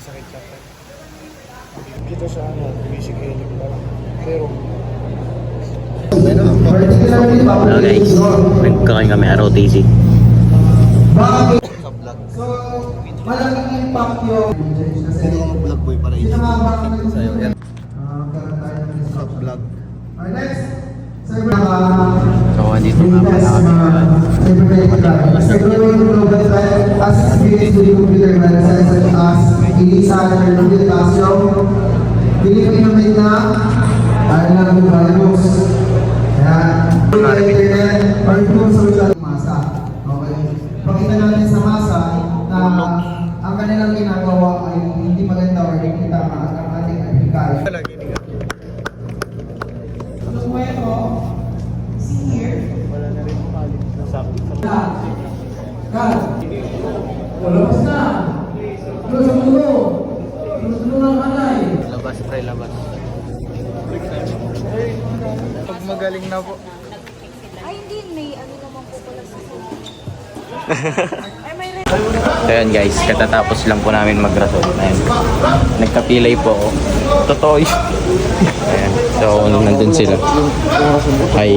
sakit siya. Dito sa basic healing pa lang. Pero Hello guys, nagkakain kami ROTC. sa vlog. So, malaking impact yung Sino ka mag-vlog boy para i-share sa'yo? Yan. Sa vlog. Alright, next. So andito nga pala kami Pakita natin sa masa na ang kanilang ginagawa ay hindi maganda or hindi tama ang ating aplikaya. Lagi niya. See here. Wala na rin umalit sa Kan. Labas na. Labas sa mundo. Labas ng kanay. Labas pre, labas. Pag magaling na po. Ay, hindi. May ano naman po pala sa Ay, may So yun guys, katatapos lang po namin magrasol. Ayan. Nagkapilay po ako. Totoo yun. Ayan. So nandun sila. Hi.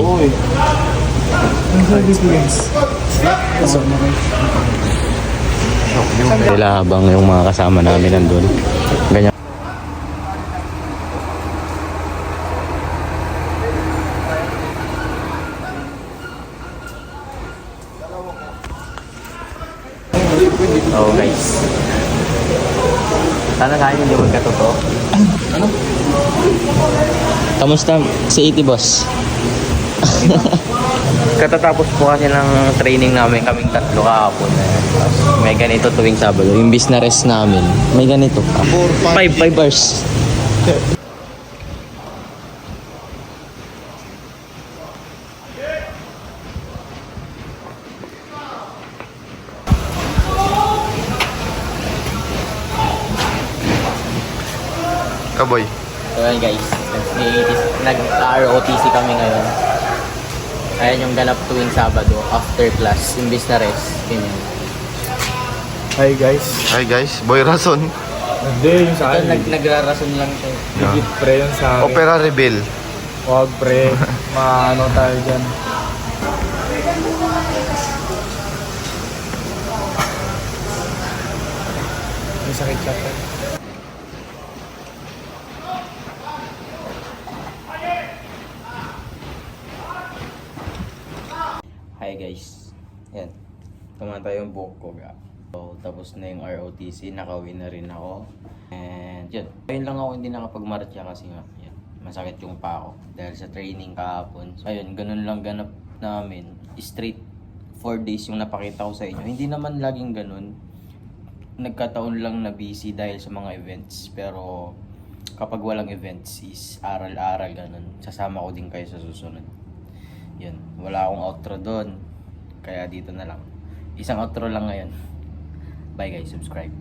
Sila habang yung mga kasama namin nandun. Ganyan. Oh guys. Sana tayo hindi magkatotoo. Ano? Kamusta si Iti boss? Katatapos po kasi ng training namin kaming tatlo kahapon. Tapos may ganito tuwing Sabado. Imbis na rest namin, may ganito. 5 hours. Kaboy. So yan guys, nag-ROTC kami ngayon. Ayan yung ganap tuwing Sabado after class, imbis na rest. Ganyan. Hi guys. Hi guys. Boy Rason. Hindi, yung sa Ito, akin. nagrarason lang siya. Higit pre yun sa akin. Opera Rebel. Wag pre. Maano tayo dyan. May sakit siya. Hi guys. Yan. Tumata yung buhok ko ga. So, tapos na yung ROTC, nakauwi na rin ako. And yun. Ayun lang ako hindi nakapagmarcha kasi nga, yan, masakit yung pa ako dahil sa training kahapon. So, ayun, ganun lang ganap namin. Straight 4 days yung napakita ko sa inyo. Hindi naman laging ganun. Nagkataon lang na busy dahil sa mga events. Pero kapag walang events is aral-aral ganun. Sasama ko din kayo sa susunod. Yun, wala akong outro doon. Kaya dito na lang. Isang outro lang ngayon. Bye guys, subscribe.